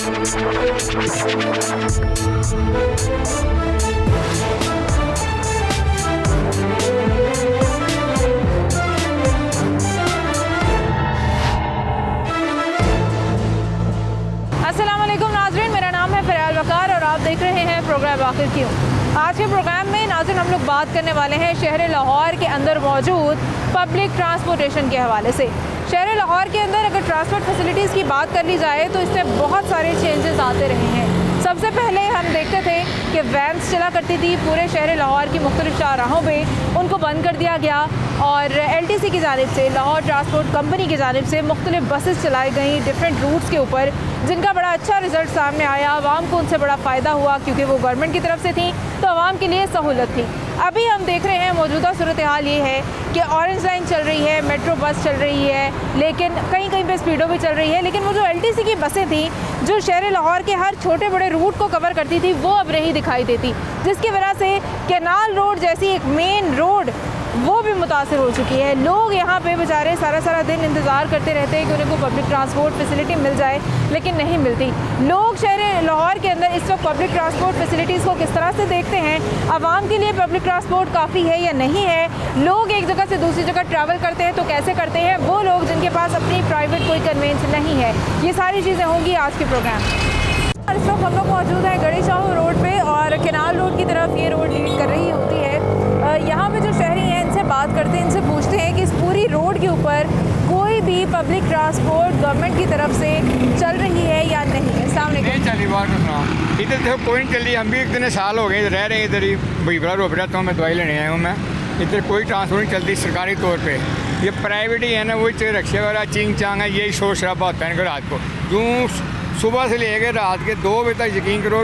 देख रहे हैं प्रोग्राम आखिर क्यों। आज के प्रोग्राम में नाज़रीन हम लोग बात करने वाले हैं शहर लाहौर के अंदर मौजूद पब्लिक ट्रांसपोर्टेशन के हवाले से। शहर लाहौर के अंदर अगर ट्रांसपोर्ट फैसिलिटीज़ की बात कर ली जाए तो इसमें बहुत सारे चेंजेस आते रहे हैं। सबसे पहले हम देखते थे कि वैन्स चला करती थी पूरे शहर लाहौर की मुख्तलिफ शाहराहों में, उनको बंद कर दिया गया और LTC की जानिब से, लाहौर ट्रांसपोर्ट कंपनी की जानिब से मुख्तलिफ बसेस चलाई गई डिफरेंट रूट्स के ऊपर, जिनका बड़ा अच्छा रिजल्ट सामने आया। आवाम को उनसे बड़ा फ़ायदा हुआ क्योंकि वो गवर्नमेंट की तरफ से थी तो आवाम के लिए सहूलत थी। अभी हम देख रहे हैं मौजूदा सूरत हाल ये है कि ऑरेंज लाइन चल रही है, मेट्रो बस चल रही है, लेकिन कहीं कहीं पे स्पीडो भी चल रही है, लेकिन वो जो LTC की बसें थी जो शहर लाहौर के हर छोटे बड़े रूट को कवर करती थी वो अब नहीं दिखाई देती, जिसकी वजह से कैनाल रोड जैसी एक मेन रोड वो भी मुतासर हो चुकी है। लोग यहाँ पे बेचारे सारा दिन इंतज़ार करते रहते हैं कि उनको पब्लिक ट्रांसपोर्ट फैसिलिटी मिल जाए, लेकिन नहीं मिलती। लोग शहर लाहौर के अंदर इस वक्त पब्लिक ट्रांसपोर्ट फैसिलिटीज़ को किस तरह से देखते हैं, आवाम के लिए पब्लिक ट्रांसपोर्ट काफ़ी है या नहीं है, लोग एक जगह से दूसरी जगह ट्रैवल करते हैं तो कैसे करते हैं, वो लोग जिनके पास अपनी प्राइवेट कोई कन्वेंस नहीं है, ये सारी चीज़ें होंगी आज के प्रोग्राम। इस वक्त हम लोग मौजूद हैं गड़ी शाह रोड पे और कैनाल रोड की तरफ ये रोड लीड कर रही होती है। यहाँ पे जो शहरी हैं इनसे बात करते हैं, इनसे पूछते हैं कि इस पूरी रोड के ऊपर कोई भी पब्लिक ट्रांसपोर्ट गवर्नमेंट की तरफ से चल रही है या नहीं। नहीं चली बात सुना, इधर देखो कोई नहीं चली। हम भी इतने साल हो गए रह रहे हैं इधर ही, भीबरा रोक रहता हूँ मैं, दवाई लेने आया हूँ मैं। इधर कोई ट्रांसपोर्ट नहीं चलती सरकारी तौर पे, ये प्राइवेट ही है ना, वही रिक्शे वगैरह चिंग चांग है, यही शोर शराबा होता है इनका रात को। यूँ सुबह से लेकर रात के 2 बजे तक यकीन करो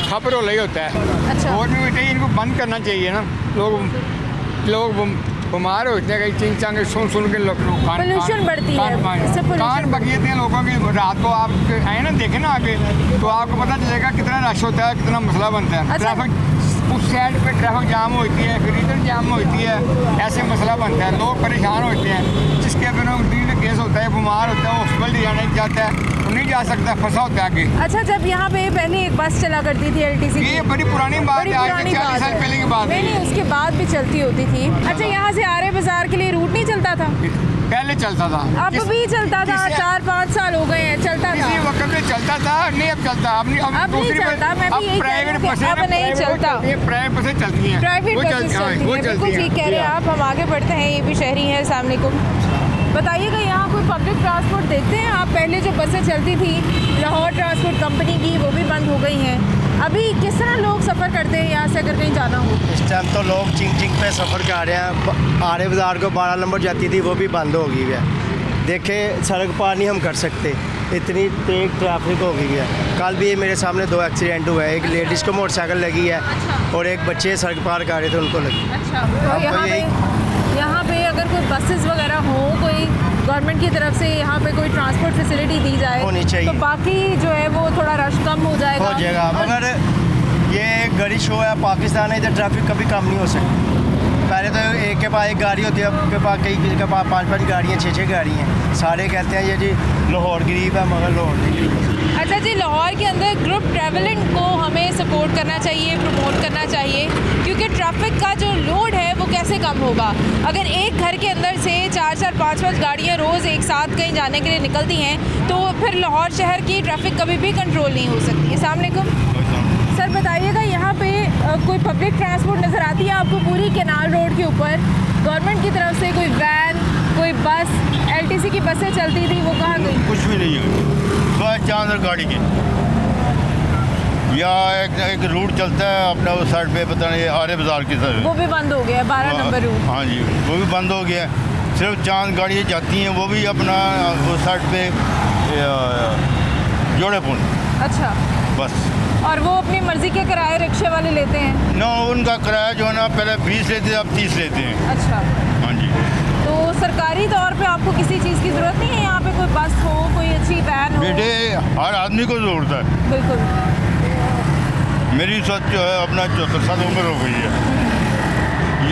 खबर हो रही होता है। अच्छा। और भी इनको बंद करना चाहिए ना, लोग बीमार होते हैं, चिंग चांग सुन के लोग पोल्यूशन बढ़ती है, कान बकीते हैं लोगों की। रात को आप आए ना देखें ना आगे तो आपको पता चलेगा कितना रश होता है, कितना मसला बनता है। अच्छा। ट्रैफिक उस साइड पे ट्रैफिक जाम होती है, फिर इधर जाम होती है, ऐसे मसला बनता है, लोग परेशान होते हैं। जिसके बिना दिल केस होता है, बीमार होता है, हॉस्पिटल जाना जाता है तो नहीं जा सकता, फंसा होता है आगे। अच्छा, जब यहाँ पे पहले एक बस चला करती थी LTC, ये बड़ी पुरानी बात है, आज से 40 साल पहले की बात है। नहीं, उसके बाद भी चलती होती थी। अच्छा, यहाँ से आरे बाजार के लिए रूट नहीं चलता था? पहले चलता था, अब भी चलता था, 4-5 साल हो गए हैं, चलता था। इसी वक्त में चलता था, नहीं अब चलता, अब नहीं चलता। मैं भी यही कह रही हूं कि अब नहीं चलता, प्राइवेट बसें चलती हैं, प्राइवेट बसें चलती हैं। बिल्कुल ठीक कह रहे हैं आप। हम आगे बढ़ते हैं, ये भी शहरी हैं। अस्सलाम वालेकुम, बताइएगा यहाँ कोई पब्लिक ट्रांसपोर्ट देखते हैं आप? पहले जो बसें चलती थी लाहौर ट्रांसपोर्ट कंपनी की वो भी बंद हो गई हैं, अभी किस तरह लोग सफ़र करते हैं यहाँ से अगर कहीं जाना हो? इस टाइम तो लोग चिंग पे सफ़र कर रहे हैं। आरे बाज़ार को 12 नंबर जाती थी वो भी बंद हो गई है। देखे सड़क पार नहीं हम कर सकते, इतनी तेज ट्रैफिक हो गई है। कल भी मेरे सामने 2 एक्सीडेंट हुए हैं, एक लेडीज़ को मोटरसाइकिल लगी है और एक बच्चे सड़क पार कर रहे थे उनको लगी। अच्छा, तो यहाँ पे अगर कोई बसेस वगैरह हो, कोई गवर्नमेंट की तरफ से यहाँ पे कोई ट्रांसपोर्ट फैसिलिटी दी जाए होनी चाहिए तो बाकी जो है वो थोड़ा रश कम हो जाएगा। मगर ये गड़ी शो है, पाकिस्तान है, इधर ट्रैफिक कभी कम नहीं हो सकती। पहले तो एक के पास एक गाड़ी होती है, अब के पास कई किसी के पास 5-5 गाड़ियाँ, 6-6 गाड़ियाँ हैं। सारे कहते हैं ये जी लाहौर गरीब है, मगर लाहौर नहीं गरीब। अच्छा जी, लाहौर के अंदर ग्रुप ट्रैवलिंग को हमें सपोर्ट करना चाहिए, प्रमोट करना चाहिए, क्योंकि ट्रैफिक का जो लोड है वो कैसे कम होगा अगर एक घर के अंदर से 4-4, 5-5 गाड़ियाँ रोज़ एक साथ कहीं जाने के लिए निकलती हैं, तो फिर लाहौर शहर की ट्रैफिक कभी भी कंट्रोल नहीं हो सकती। अस्सलाम वालेकुम सर, बताइएगा यहाँ पे कोई पब्लिक ट्रांसपोर्ट नज़र आती है आपको पूरी कैनाल रोड के ऊपर? गवर्नमेंट की तरफ से कोई वैन, कोई बस, LTC की बसें चलती थी, वो कहाँ गई? कुछ भी नहीं है, बस चांदर गाड़ी के या एक रूट चलता है अपना उस साइड पे, पता नहीं आरे बाज़ार की तरफ, वो भी बंद हो गया, 12 नंबर रूट। हाँ जी, वो भी बंद हो गया। सिर्फ चांद गाड़ियाँ जाती हैं, वो भी अपना उस साइड पे जोड़ेपुर। अच्छा, बस। और वो अपनी मर्जी के किराए रिक्शे वाले लेते हैं? ना, उनका किराया जो है ना पहले 20 लेते थे, अब 30 लेते हैं। अच्छा, हाँ जी। तो सरकारी तौर पे आपको किसी चीज़ की ज़रूरत नहीं है? यहाँ पे कोई बस हो, कोई अच्छी वैन हो? बेटे, हर आदमी को ज़रूरत है। बिल्कुल। मेरी सोच जो है अपना 74 साल उम्र हो गई है।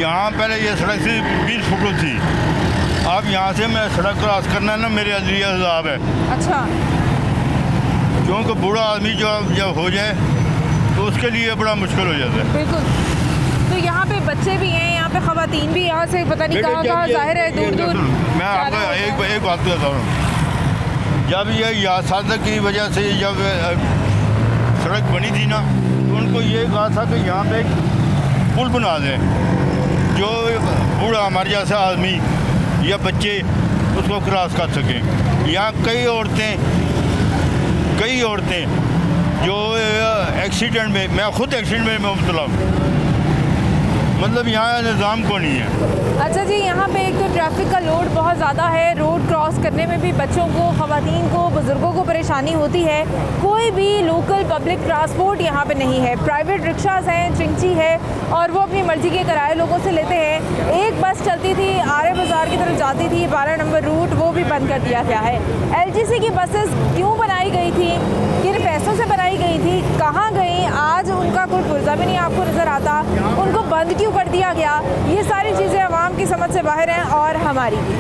यहाँ पहले ये सड़क से 20 फुट थी, अब यहाँ से मैं सड़क क्रॉस करना है ना, मेरे अजरिया हिसाब है। अच्छा, क्योंकि बूढ़ा आदमी जब हो जाए तो उसके लिए बड़ा मुश्किल हो जाता है। बिल्कुल। तो यहाँ पे बच्चे भी हैं, यहाँ पे खवातीन भी, यहाँ से पता नहीं कहाँ कहाँ ज़ाहिर है दूर दूर। मैं आपको एक बात बताता हूँ, जब ये याद की वजह से जब सड़क बनी थी ना, तो उनको ये कहा था कि यहाँ पे एक पुल बना दें, जो बूढ़ा हमारे जैसा आदमी या बच्चे उसको क्रॉस कर सकें। यहाँ कई औरतें जो एक्सीडेंट में, मैं खुद एक्सीडेंट में मुब्तला हूँ, मतलब यहाँ निज़ाम को नहीं है। अच्छा जी, यहाँ पे एक तो ट्रैफिक का लोड बहुत ज़्यादा है, रोड क्रॉस करने में भी बच्चों को, ख़वातीन को, बुज़ुर्गों को परेशानी होती है। कोई भी लोकल पब्लिक ट्रांसपोर्ट यहाँ पे नहीं है। प्राइवेट रिक्शास हैं, चिंची है, और वो अपनी मर्ज़ी के किराए लोगों से लेते हैं। एक बस चलती थी आर्य बाज़ार की तरफ जाती थी, 12 नंबर रूट, वो भी बंद कर दिया गया है। LTC की बसेस क्यों बनाई गई थी, किन पैसों से बनाई गई थी, कहाँ गई, आज उनका कोई पुर्जा भी नहीं आपको नज़र आता, उनको बंद क्यों कर दिया गया, ये सारी चीज़ें आवाम की समझ से बाहर हैं और हमारी भी।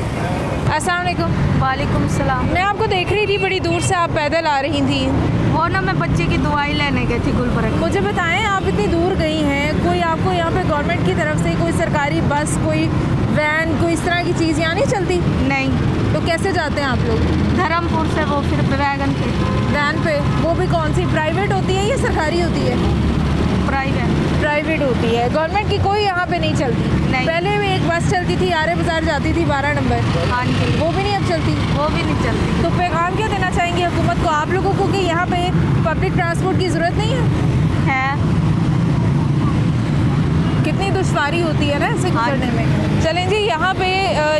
अस्सलाम वालेकुम। वालेकुम सलाम। मैं आपको देख रही थी, बड़ी दूर से आप पैदल आ रही थी। वो ना मैं बच्चे की दवाई लेने गई थी गुलबर्ग। मुझे बताएं, आप इतनी दूर गई हैं, कोई आपको यहाँ पे गवर्नमेंट की तरफ से कोई सरकारी बस, कोई वैन, कोई इस तरह की चीज़ यहाँ नहीं चलती? नहीं। तो कैसे जाते हैं आप लोग? धर्मपुर से वो फिर वैगन पे। वैन पे? वो भी कौन सी, प्राइवेट होती है या सरकारी होती है? प्राइवेट होती है। गवर्नमेंट की कोई यहाँ पे नहीं चलती? नहीं। पहले भी एक बस चलती थी, आर्य बाज़ार जाती थी 12 नंबर। हाँ जी। वो भी नहीं अब चलती? वो भी नहीं चलती। तो पैगाम क्या देना चाहेंगे हुकूमत को, आप लोगों को, कि यहाँ पे पब्लिक ट्रांसपोर्ट की ज़रूरत नहीं है? कितनी दुश्वारी होती है ना ऐसे गुजरने में। चलें जी, यहाँ पे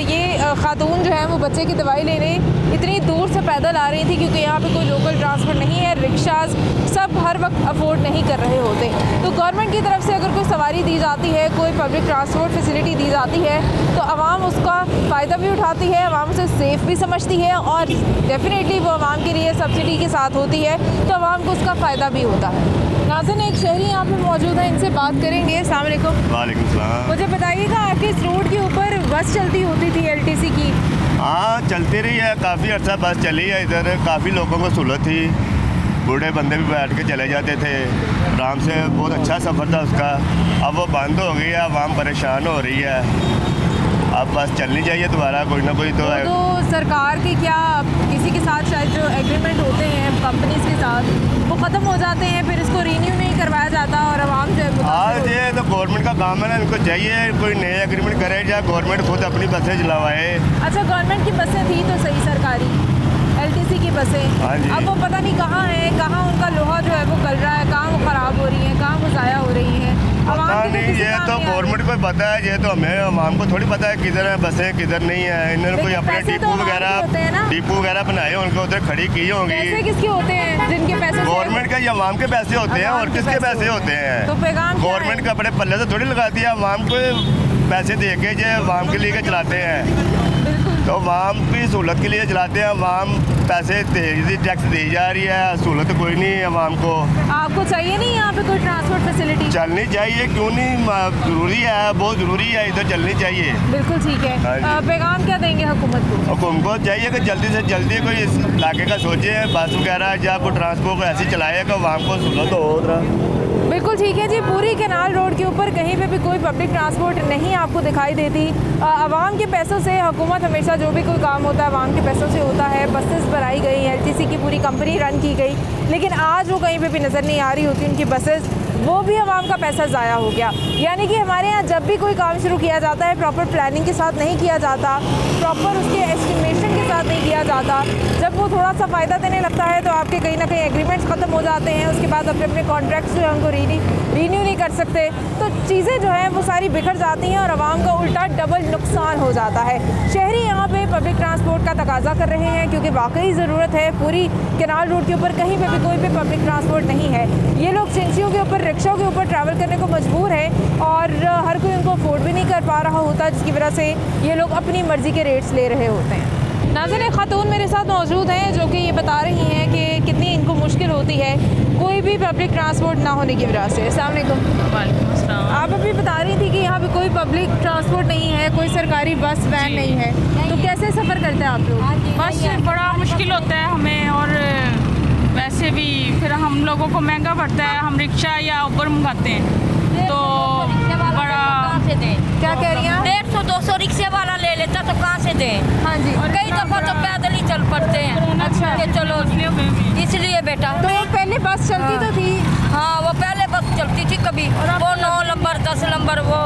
ये खातून जो है वो बच्चे की दवाई लेने इतनी दूर से पैदल आ रही थी, क्योंकि यहाँ पे कोई लोकल ट्रांसपोर्ट नहीं है, रिक्शाज सब हर वक्त अफोर्ड नहीं कर रहे होते। तो गवर्नमेंट की तरफ से अगर कोई सवारी दी जाती है, कोई पब्लिक ट्रांसपोर्ट फैसिलिटी दी जाती है, तो आवाम उसका फ़ायदा भी उठाती है, आवाम उसे सेफ़ भी समझती है, और डेफिनेटली वो आवाम के लिए सब्सिडी के साथ होती है, तो आवाम को उसका फ़ायदा भी होता है। नाज़रीन, एक शहरी यहाँ पे मौजूद है, इनसे बात करेंगे। अस्सलाम वालेकुम। वालेकुम सलाम। मुझे बताइएगा, आपके इस रोड के ऊपर बस चलती होती थी LTC की? हाँ, चलती रही है, काफ़ी अच्छा बस चली है इधर, काफ़ी लोगों को सहूलत थी, बूढ़े बंदे भी बैठ के चले जाते थे आराम से, बहुत अच्छा सफ़र था उसका। अब वो बंद हो गई है, आवाम परेशान हो रही है, अब बस चलनी चाहिए दोबारा, कोई ना कोई तो सरकार के क्या किसी के साथ शायद जो एग्रीमेंट होते हैं कंपनीज के साथ, वो ख़त्म हो जाते हैं, फिर इसको रीन्यू नहीं करवाया जाता और आवाम जो है। आज ये तो गवर्नमेंट का काम है ना, इनको चाहिए कोई नए एग्रीमेंट करे या गवर्नमेंट खुद अपनी बसें चलवाए। अच्छा, गवर्नमेंट की बसें थी तो सही, सरकारी LTC की बसें, अब वो पता नहीं कहाँ हैं, कहाँ उनका लोहा जो है वो गल रहा है, कहाँ वो ख़राब हो रही है, कहाँ वो ज़ाया हो रही है। पता नहीं, ये तो गवर्नमेंट को पता है, ये तो हमें आवाम को थोड़ी पता है किधर है बसें किधर नहीं है। इन्होंने कोई अपने डिपो वगैरह बनाए, उनको उधर खड़ी की होंगी। पैसे किसके होते हैं जिनके पैसे? गवर्नमेंट के या आवाम के पैसे होते हैं, और किसके पैसे होते हैं? तो पैगाम गवर्नमेंट का अपने पल्ले से थोड़ी लगाती है, आवाम को पैसे दे के जो आवाम के लिए चलाते हैं, तो आवाम की सहूलत के लिए चलाते हैं। आवाम पैसे टैक्स दी जा रही है, सहूलत कोई नहीं है आवाम को। आपको चाहिए नहीं यहाँ पे कोई ट्रांसपोर्ट फैसिलिटी? चलनी चाहिए, क्यों नहीं, ज़रूरी है, बहुत ज़रूरी है, इधर चलनी चाहिए। बिल्कुल ठीक है। पैगाम क्या देंगे हुकूमत को? हुकूमत को चाहिए कि जल्दी से जल्दी कोई इस इलाके का सोचे, बस वगैरह या कोई ट्रांसपोर्ट ऐसी चलाए कि आवाम को सहूलत हो। बिल्कुल ठीक है जी, पूरी कैनाल रोड के ऊपर कहीं पे भी कोई पब्लिक ट्रांसपोर्ट नहीं आपको दिखाई देती। आवाम के पैसों से हुकूमत हमेशा जो भी कोई काम होता है आवाम के पैसों से होता है। बसेस बनाई गई, LTC की पूरी कंपनी रन की गई, लेकिन आज वो कहीं पे भी नज़र नहीं आ रही होती उनकी बसेस, वो भी आवाम का पैसा ज़ाया हो गया। यानी कि हमारे यहाँ जब भी कोई काम शुरू किया जाता है प्रॉपर प्लानिंग के साथ नहीं किया जाता, प्रॉपर उसके एस्टिमेशन के साथ नहीं किया जाता। जब वो थोड़ा सा फ़ायदा देने लगता है तो आपके कहीं ना कहीं एग्रीमेंट्स ख़त्म हो जाते हैं, उसके बाद अपने अपने कॉन्ट्रैक्ट्स जो है उनको रीन्यू नहीं कर सकते, तो चीज़ें जो हैं वो सारी बिखर जाती हैं और आवाम का उल्टा डबल नुकसान हो जाता है। शहरी यहाँ पे पब्लिक ट्रांसपोर्ट का तकाजा कर रहे हैं, क्योंकि वाकई ज़रूरत है। पूरी कैनाल रोड के ऊपर कहीं पे भी कोई भी पब्लिक ट्रांसपोर्ट नहीं है। ये लोग चिंचियों के ऊपर, रिक्शों के ऊपर ट्रैवल करने को मजबूर है, और हर कोई उनको अफोर्ड भी नहीं कर पा रहा होता, जिसकी वजह से ये लोग अपनी मर्ज़ी के रेट्स ले रहे होते हैं। नाज़रीन, एक खातून मेरे साथ मौजूद हैं जो कि ये बता रही हैं कि कितनी इनको मुश्किल होती है कोई भी पब्लिक ट्रांसपोर्ट ना होने की वजह से। अस्सलाम वालेकुम। वालेकुम अस्सलाम। आप अभी बता रही थी कि यहाँ पे कोई पब्लिक ट्रांसपोर्ट नहीं है, कोई सरकारी बस वैन नहीं है, तो कैसे सफ़र करते हैं आप लोग? बस बड़ा मुश्किल होता है हमें, और वैसे भी हम लोगों को महंगा पड़ता है, हम रिक्शा या उबर मंगाते हैं तो बड़ा। क्या कह रही हैं आप? 150-200 रिक्शे वाला ले लेता तो कहाँ से दें? हाँ जी। कई दफ़ा तो पैदल ही चल पड़ते हैं। अच्छा। कि चलो इसलिए बेटा। तो पहले बस चलती तो थी। हाँ, वो पहले बस चलती थी कभी, वो 9 नंबर 10 नंबर वो,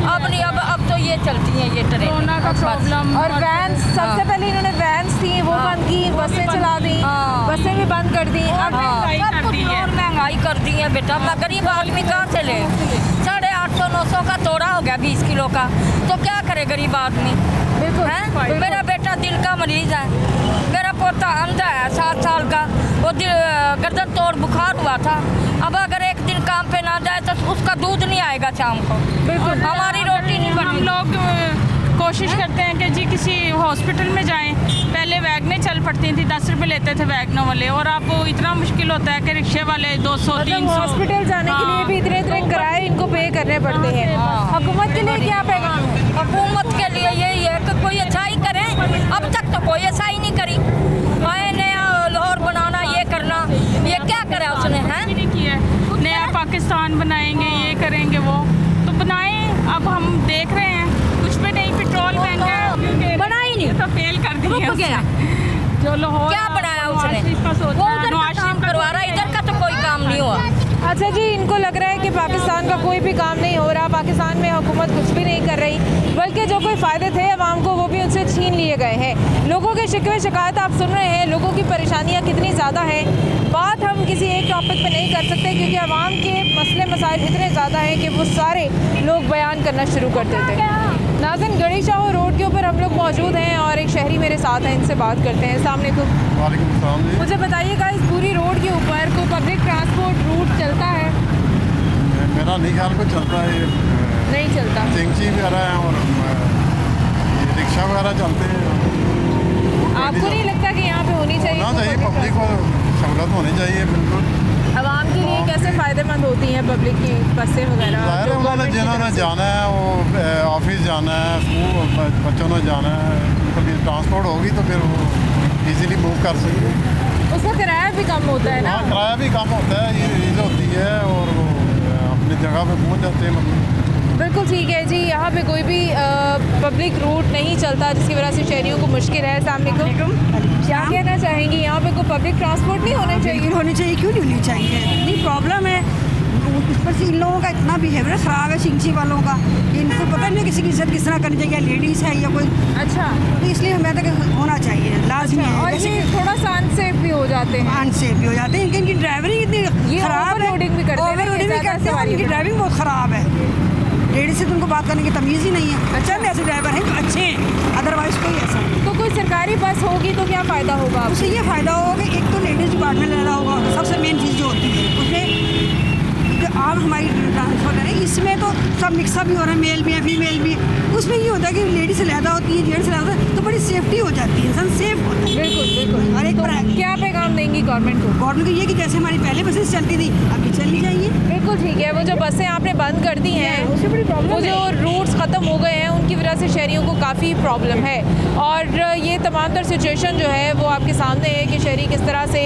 अब नहीं, अब तो ये चलती हैं ये ट्रेन। कोरोना का प्रॉब्लम। और वैन सबसे पहले इन्होंने वैन्स थी वो बंद की, बसें चला दी, बसें भी बंद कर दी। अब सब कुछ और महंगाई कर दी है बेटा। मैं गरीब आदमी कहाँ से ले? 850-900 का तोड़ा हो गया 20 किलो का, तो क्या करे गरीब आदमी? बिल्कुल। मेरा बेटा दिल का मरीज है, मेरा पोता अंधा है 7 साल का, वो गर्दन तोड़ बुखार हुआ था। अब अगर एक दिन काम पे ना जाए तो उसका दूध नहीं आएगा शाम को। बिल्कुल। हमारी रोटी नहीं हम बनी। लोग कोशिश करते हैं कि जी किसी हॉस्पिटल में जाएं। पहले वैगनें चल पड़ती थी, 10 रुपये लेते थे वैगनों वाले, और अब वो इतना मुश्किल होता है कि रिक्शे वाले 200-300। हॉस्पिटल जाने के लिए भी इतने किराए इनको पे करने पड़ते हैं। हुकूमत के लिए क्या पैगाम है? हुकूमत के लिए यही है कि कोई अच्छाई करें। अब तक तो कोई अच्छाई नहीं करी। आए नया लाहौर बनाना, ये करना, ये क्या करा उसने? हैं नहीं किया है। नया पाकिस्तान बनाएंगे, ये करेंगे, वो तो बनाएं। अब हम देख रहे हैं कुछ भी नहीं, पेट्रोल महंगा है, बना ही नहीं। तो फेल कर दिया रुक गया। जो लाहौर क्या बनाया उसने? वो वो उधर का काम करवा रहा है, इधर का तो कोई काम नहीं हुआ। अच्छा जी, इनको लग रहा है कि पाकिस्तान का कोई भी काम नहीं हो रहा, पाकिस्तान में हुकूमत कुछ भी नहीं कर रही, बल्कि जो कोई फ़ायदे थे आवाम को वो भी उनसे छीन लिए गए हैं। लोगों के शिकवे शिकायत आप सुन रहे हैं, लोगों की परेशानियाँ कितनी ज़्यादा हैं। बात हम किसी एक टॉपिक पे नहीं कर सकते क्योंकि आवाम के मसले मसाइल इतने ज़्यादा हैं कि वो सारे लोग बयान करना शुरू कर देते हैं। नाज़रीन, गढ़ी शाह रोड के ऊपर हम लोग मौजूद हैं और एक शहरी मेरे साथ हैं, इनसे बात करते हैं। अस्सलाम वालेकुम। वालेकुम अस्सलाम जी। मुझे बताइएगा, इस पूरी रोड के ऊपर कोई पब्लिक ट्रांसपोर्ट रूट चलता है? मेरा नहीं ख्याल को चलता है, ये नहीं चलता। चिंची वगैरह हैं और ये रिक्शा वगैरह चलते हैं। आपको नहीं लगता कि यहाँ पे होनी चाहिए? होना चाहिए, पब्लिक को सहूलत होनी चाहिए बिल्कुल। आवाम के लिए कैसे फ़ायदेमंद होती हैं पब्लिक की बसें वगैरह? ज़ाहिर है उन्होंने जिन्होंने जाना है वो ऑफिस जाना है, स्कूल बच्चों ने जाना है, उनके लिए ट्रांसपोर्ट होगी तो फिर वो इजीली मूव कर सकते हैं। उसका किराया भी कम होता है ना? हाँ, किराया भी कम होता है, ये ईज़ होती है और वो अपनी जगह पे पहुँच जाते हैं मतलब। बिल्कुल ठीक है जी। यहाँ पे कोई भी पब्लिक रूट नहीं चलता जिसकी वजह से शहरियों को मुश्किल है। सामने को क्या कहना चाहेंगी? यहाँ पे कोई पब्लिक ट्रांसपोर्ट नहीं होना चाहिए? होनी चाहिए, क्यों नहीं होनी चाहिए? इतनी प्रॉब्लम है, ऊपर से इन लोगों का इतना बिहेवियर ख़राब है, सिंची वालों का। इनको पता नहीं किसी की इज्जत किस तरह करनी चाहिए, लेडीज़ है या कोई। अच्छा। तो इसलिए हमें तक होना चाहिए, लाजमी है। और ये थोड़ा सा अनसेफ भी हो जाते हैं। अनसेफ भी हो जाते हैं, इनकी ड्राइवरिंग इतनी ख़राब है, ओवरलोडिंग भी करते हैं, ओवरलोडिंग भी करते हैं, इनकी ड्राइविंग बहुत ख़राब है। लेडीज से तो उनको बात करने की तमीज़ ही नहीं है। चंद ऐसे ड्राइवर हैं जो अच्छे हैं, अदरवाइज़ कोई ऐसा नहीं। तो कोई सरकारी बस होगी तो क्या फ़ायदा होगा? उससे ये फ़ायदा होगा कि एक तो लेडीज़ डिपार्टमेंट रहना होगा, सबसे मेन चीज़ जो होती है उसमें जो आम हमारी ट्रांसपोर्ट है इसमें तो सब मिक्सअप भी हो रहा है, मेल भी है फीमेल भी है। उसमें ये होता है कि लेडीज़ ज़्यादा होती है, जेंट्स ज़्यादा होता है, तो बड़ी सेफ्टी हो जाती है, इंसान सेफ होता है। बिल्कुल बिल्कुल। और एक तो क्या पैगाम देंगी गवर्नमेंट को? गवर्नमेंट को ये कि जैसे हमारी पहले बसेस चलती थी अभी चलनी चाहिए। बिल्कुल ठीक है। वो जो बसें आपने बंद कर दी हैं, वो जो रूट्स ख़त्म हो गए हैं, उनकी वजह से शहरियों को काफ़ी प्रॉब्लम है। और ये तमाम तर सिचुएशन जो है वो आपके सामने है कि शहरी किस तरह से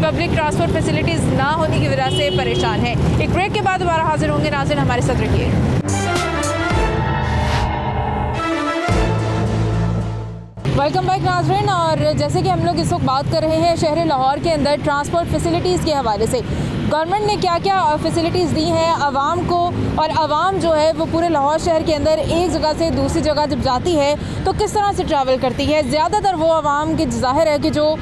पब्लिक ट्रांसपोर्ट फैसिलिटीज़ ना होने की वजह से परेशान है। एक ब्रेक के बाद दोबारा हाजिर होंगे। नाज़रीन, हमारे साथ रहिए। वेलकम बैक नाज़रीन। और जैसे कि हम लोग इस वक्त बात कर रहे हैं शहर लाहौर के अंदर ट्रांसपोर्ट फैसिलिटीज़ के हवाले से, गवर्नमेंट ने क्या क्या फैसिलिटीज़ दी हैं आवाम को, और आवाम जो है वो पूरे लाहौर शहर के अंदर एक जगह से दूसरी जगह जब जाती है तो किस तरह से ट्रैवल करती है। ज़्यादातर वो आवाम के ज़ाहिर है कि जो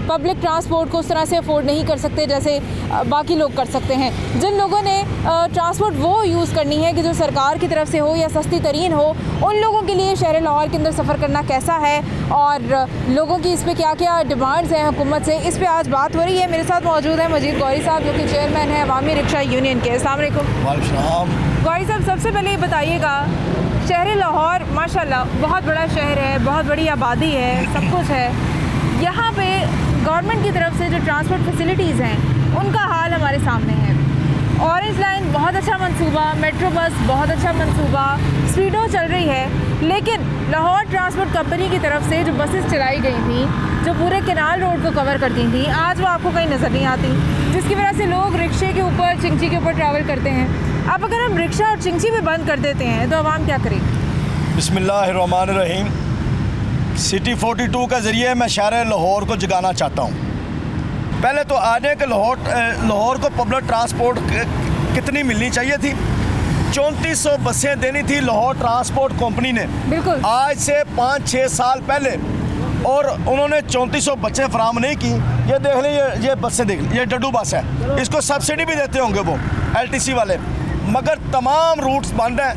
पब्लिक ट्रांसपोर्ट को उस तरह से अफोर्ड नहीं कर सकते जैसे बाकी लोग कर सकते हैं। जिन लोगों ने ट्रांसपोर्ट वो यूज़ करनी है कि जो सरकार की तरफ से हो या सस्ती तरीन हो, उन लोगों के लिए शहर लाहौर के अंदर सफ़र करना कैसा है और लोगों की इस पर क्या क्या डिमांड्स हैं हुकूमत से, इस पर आज बात हो रही है। मेरे साथ मौजूद है मजीद गौरी साहब जो कि चेयरमैन है अवामी रिक्शा यूनियन के। अस्सलाम वालेकुम। गौरी साहब, सबसे पहले ये बताइएगा, शहर लाहौर माशाल्लाह बहुत बड़ा शहर है, बहुत बड़ी आबादी है, सब कुछ है, यहाँ पे गवर्नमेंट की तरफ से जो ट्रांसपोर्ट फैसिलिटीज़ हैं उनका हाल हमारे सामने है। ऑरेंज लाइन बहुत अच्छा मंसूबा, मेट्रो बस बहुत अच्छा मंसूबा, स्पीडो चल रही है, लेकिन लाहौर ट्रांसपोर्ट कंपनी की तरफ से जो बसेस चलाई गई थी जो पूरे केनाल रोड को कवर करती थी, आज वो आपको कहीं नज़र नहीं आती, जिसकी वजह से लोग रिक्शे के ऊपर, चिंची के ऊपर ट्रैवल करते हैं। अब अगर हम रिक्शा और चिंची भी बंद कर देते हैं तो आवाम क्या करेगी? बिस्मिल्लाहिर्रहमानिर्रहीम। सिटी 42 के ज़रिए मैं शहर लाहौर को जगाना चाहता हूँ। पहले तो आने के लाहौर को पब्लिक ट्रांसपोर्ट कितनी मिलनी चाहिए थी? 3400 बसें देनी थी लाहौर ट्रांसपोर्ट कंपनी ने, बिल्कुल आज से 5-6 साल पहले, और उन्होंने 3400 बसें फराम नहीं की। ये देख लें, ये बसें देख लें, ये डड्डू बस है, इसको सब्सिडी भी देते होंगे वो LTC वाले, मगर तमाम रूट्स बंद हैं।